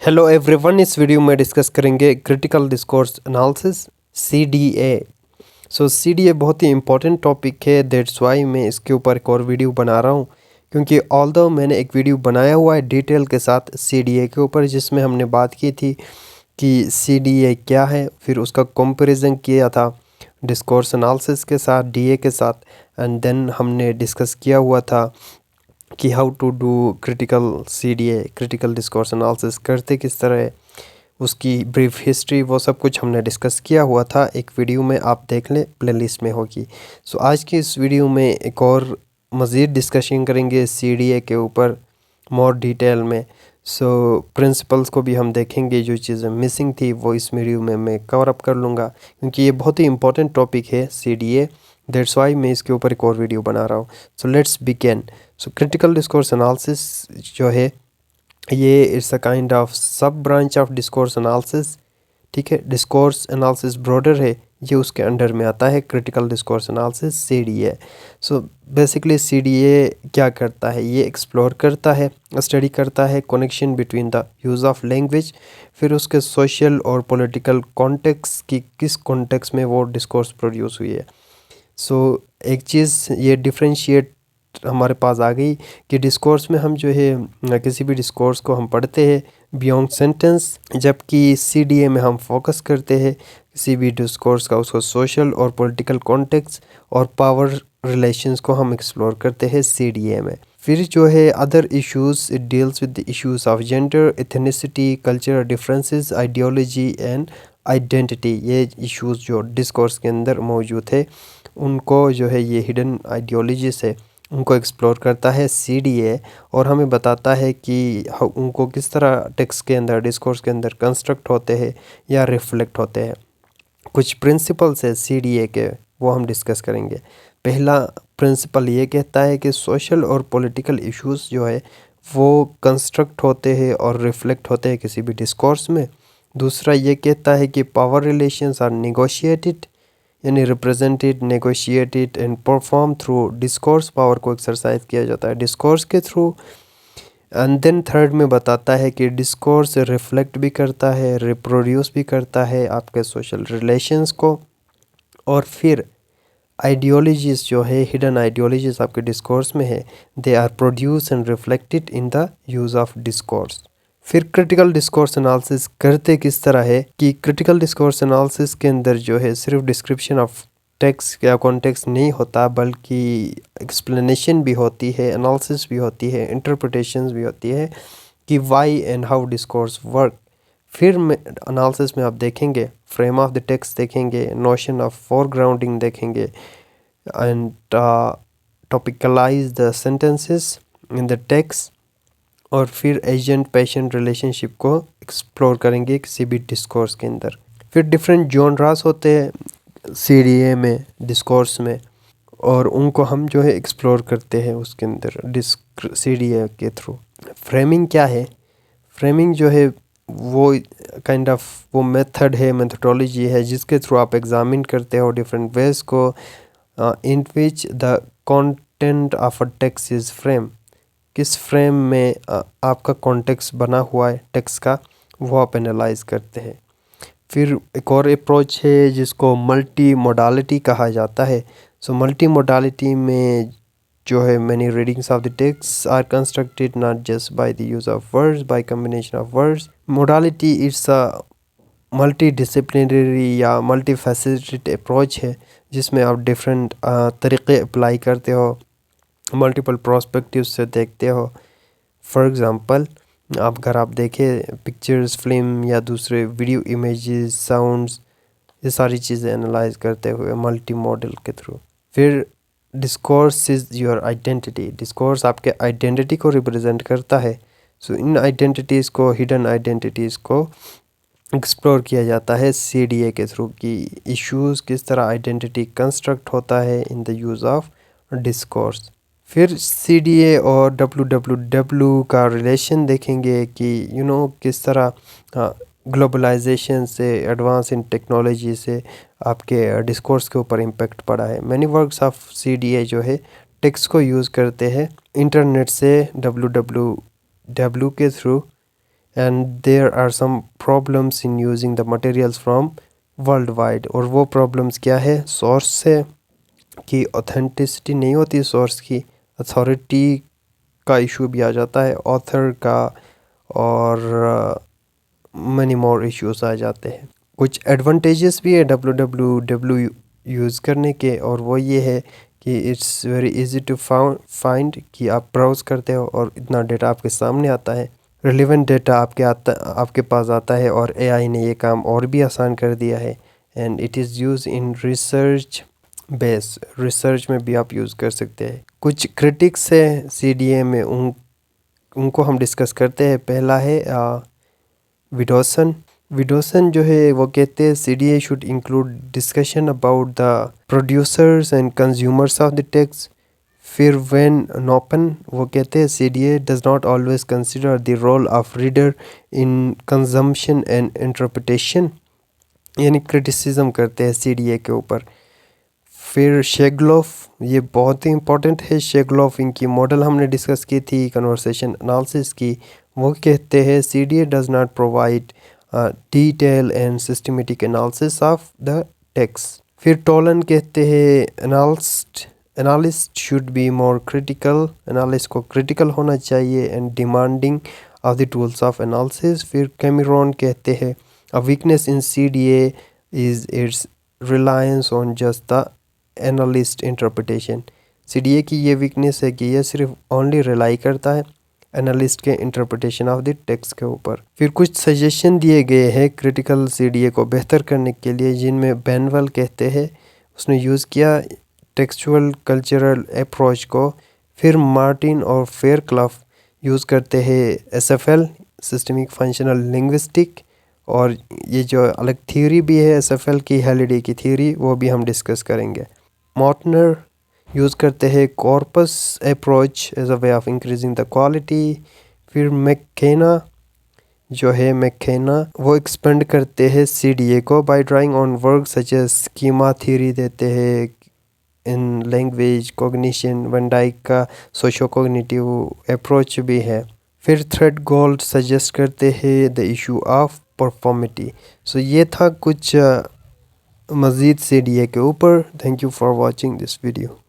Hello everyone, इस video में discuss करेंगे critical discourse analysis CDA। CDA बहुत ही इम्पोर्टेंट टॉपिक है, दैट्स वाई मैं इसके ऊपर एक और वीडियो बना रहा हूँ। क्योंकि ऑल्दो मैंने एक वीडियो बनाया हुआ है डिटेल के साथ CDA के ऊपर, जिसमें हमने बात की थी कि CDA क्या है, फिर उसका कंपैरिजन किया था डिस्कोर्स एनालिसिस के साथ, DA के साथ, एंड देन हमने डिस्कस किया हुआ था कि how to do critical CDA, critical discourse analysis करते किस तरह है, उसकी ब्रीफ हिस्ट्री, वो सब कुछ हमने डिस्कस किया हुआ था एक वीडियो में, आप देख लें, प्लेलिस्ट में होगी। आज की इस वीडियो में एक और मज़ीद डिस्कशन करेंगे CDA के ऊपर मोर डिटेल में। प्रिंसिपल्स को भी हम देखेंगे, जो चीज़ें मिसिंग थी वो इस वीडियो में मैं कवर अप कर लूँगा, क्योंकि ये बहुत ही इंपॉर्टेंट टॉपिक है CDA, दैट्स वाई मैं इसके ऊपर एक और वीडियो बना रहा हूँ। Let's begin. Critical discourse analysis जो है, ये इट्स अ काइंड ऑफ सब ब्रांच ऑफ डिस्कोर्स एनालिसिस। ठीक है, डिस्कोर्स एनालिसिस ब्रॉडर है, ये उसके अंडर में आता है critical discourse analysis CDA। Basically CDA क्या करता है, ये एक्सप्लोर करता है, स्टडी करता है connection between the use of language, फिर उसके सोशल और पॉलिटिकल कॉन्टेक्स्ट की, किस कॉन्टेक्स्ट में वो डिस्कोर्स प्रोड्यूस हुई है। एक चीज़ ये डिफरेंशिएट हमारे पास आ गई कि डिस्कोर्स में हम जो है किसी भी डिस्कोर्स को हम पढ़ते हैं बियॉन्ड सेंटेंस, जबकि CDA में हम फोकस करते हैं किसी भी डिस्कोर्स का, उसको सोशल और पॉलिटिकल कॉन्टेक्स्ट और पावर रिलेशंस को हम एक्सप्लोर करते हैं CDA में। फिर जो है other issues, it deals with the issues of gender, ethnicity, cultural differences, ideology and identity. ये इश्यूज जो डिस्कोर्स के अंदर मौजूद है, उनको जो है ये हिडन आइडियोलॉजी से उनको एक्सप्लोर करता है CDA, और हमें बताता है कि उनको किस तरह टेक्स्ट के अंदर, डिस्कोर्स के अंदर कंस्ट्रक्ट होते हैं या रिफ्लेक्ट होते हैं। कुछ प्रिंसिपल्स है CDA के, वो हम डिस्कस करेंगे। पहला प्रिंसिपल ये कहता है कि सोशल और पॉलिटिकल इश्यूज जो है वो कंस्ट्रक्ट होते हैं और रिफ्लेक्ट होते हैं किसी भी डिस्कोर्स में। दूसरा ये कहता है कि पावर रिलेशंस आर नेगोशिएटेड, यानी represented, negotiated and perform through discourse. Power को एक्सरसाइज किया जाता है डिस्कोर्स के थ्रू। एंड देन थर्ड में बताता है कि डिस्कोर्स रिफ्लेक्ट भी करता है, रिप्रोड्यूस भी करता है आपके सोशल रिलेशंस को। और फिर आइडियोलॉजीज़ जो है, हिडन आइडियोलॉजीज़ आपके डिस्कोर्स में है, they are produce and reflected in the use of discourse. फिर क्रिटिकल डिस्कोर्स एनालिसिस करते किस तरह है कि क्रिटिकल डिस्कोर्स एनालिसिस के अंदर जो है सिर्फ डिस्क्रिप्शन ऑफ टेक्स्ट या कॉन्टेक्स्ट नहीं होता, बल्कि एक्सप्लेनेशन भी होती है, एनालिसिस भी होती है, इंटरप्रिटेशंस भी होती है कि why and how discourse work. फिर एनालिसिस में आप देखेंगे फ्रेम ऑफ द टेक्स्ट देखेंगे, नोशन ऑफ फोरग्राउंडिंग देखेंगे, and topicalise the sentences in the text, और फिर एजेंट पेशेंट रिलेशनशिप को एक्सप्लोर करेंगे किसी भी डिस्कोर्स के अंदर। फिर डिफरेंट जॉनरास होते हैं CDA में, डिस्कोर्स में, और उनको हम जो है एक्सप्लोर करते हैं उसके अंदर CDA के थ्रू। फ्रेमिंग क्या है? फ्रेमिंग जो है वो काइंड ऑफ वो मेथड है, मेथडोलॉजी है, जिसके थ्रू आप एग्जामिन करते हो डिफरेंट वेज को, in which the content of a text is frame. किस फ्रेम में आपका कॉन्टेक्स्ट बना हुआ है टेक्स्ट का, वो आप एनालाइज करते हैं। फिर एक और अप्रोच है जिसको मल्टी मोडालिटी कहा जाता है। मल्टी मोडालिटी में जो है many readings of the text are constructed not just by the use of words, by combination of words. Modality it's a multi disciplinary या मल्टी फैसेटेड अप्रोच है, जिसमें आप डिफरेंट तरीक़े अप्लाई करते हो, मल्टीपल प्रोस्पेक्टिव से देखते हो। फॉर एग्ज़ाम्पल, अगर आप देखें पिक्चर्स, फिल्म या दूसरे वीडियो, इमेजेस, साउंड्स, ये सारी चीज़ें एनालाइज करते हुए मल्टी मॉडल के थ्रू। फिर discourse is your identity. Discourse आपके आइडेंटिटी को रिप्रेजेंट करता है। इन आइडेंटिटीज़ को, हिडन आइडेंटिटीज़ को एक्सप्लोर किया जाता है CDA के थ्रू कि इश्यूज़ किस तरह आइडेंटिटी कंस्ट्रक्ट होता है इन द यूज़ ऑफ डिस्कोर्स। फिर CDA और WWW का रिलेशन देखेंगे कि किस तरह ग्लोबलाइजेशन से, एडवांस इन टेक्नोलॉजी से आपके डिस्कोर्स के ऊपर इम्पेक्ट पड़ा है। मैनी वर्क्स ऑफ CDA जो है टेक्स्ट को यूज़ करते हैं इंटरनेट से WWW के through and there are some problems in using the materials from world wide. और वो प्रॉब्लम्स क्या है? सोर्स से कि ऑथेंटिसिटी नहीं होती सोर्स की, अथॉरिटी का इशू भी आ जाता है, ऑथर का, और मनी मोर इश्यूज आ जाते हैं। कुछ एडवांटेजेस भी है www यूज़ करने के, और वो ये है कि it's very easy to find कि आप ब्राउज़ करते हो और इतना डेटा आपके सामने आता है, रिलेवेंट डेटा आपके पास आता है, और एआई ने ये काम और भी आसान कर दिया है। And it is use in research base, research में भी आप यूज़ कर सकते हैं। कुछ क्रिटिक्स है सीडीए में, उनको हम डिस्कस करते हैं। पहला है विडोसन जो है वो कहते हैं CDA should include discussion about the producers and consumers of the text. फिर वेन नोपन वो कहते हैं CDA does not always consider the role of reader in consumption and interpretation, यानी क्रिटिसिज्म करते हैं सीडीए के ऊपर। फिर शेगलोफ, ये बहुत ही इंपॉर्टेंट है। शेगलोफ इनकी मॉडल हमने डिस्कस की थी कन्वर्सेशन एनालिसिस की। वो कहते हैं CDA does not provide detail and systematic analysis of the text. फिर टोलन कहते हैं analyst should be more critical, analyst को क्रिटिकल होना चाहिए and demanding of the tools of analysis. फिर कैमरॉन कहते हैं a weakness in CDA is it's reliance on just the analyst interpretation. CDA की ये वीकनेस है कि ये सिर्फ ओनली रिलाई करता है एनालिस्ट के इंटरप्रिटेशन ऑफ द टेक्स्ट के ऊपर। फिर कुछ सजेशन दिए गए हैं क्रिटिकल सीडीए को बेहतर करने के लिए, जिनमें बेनवेल कहते हैं उसने यूज़ किया टेक्सचुअल कल्चरल अप्रोच को। फिर मार्टिन और फेयरक्लफ यूज़ करते हैं एसएफएल, सिस्टमिक फंक्शनल लिंग्विस्टिक, और ये जो अलग थ्योरी भी है एसएफएल की, हैलिडे की थ्योरी, वो भी हम डिस्कस करेंगे। मॉर्टनर यूज़ करते हैं corpus approach as a way of increasing the quality. फिर मैकेना वो एक्सपेंड करते हैं सीडीए को by drawing on work such as schema theory देते हैं in language cognition. Van Dijk का सोशो कॉग्निटिव अप्रोच भी है। फिर थ्रेड गोल्ड सजेस्ट करते हैं the issue of performativity. So ये था कुछ मज़ीद सीडीए के ऊपर। Thank you for watching this video.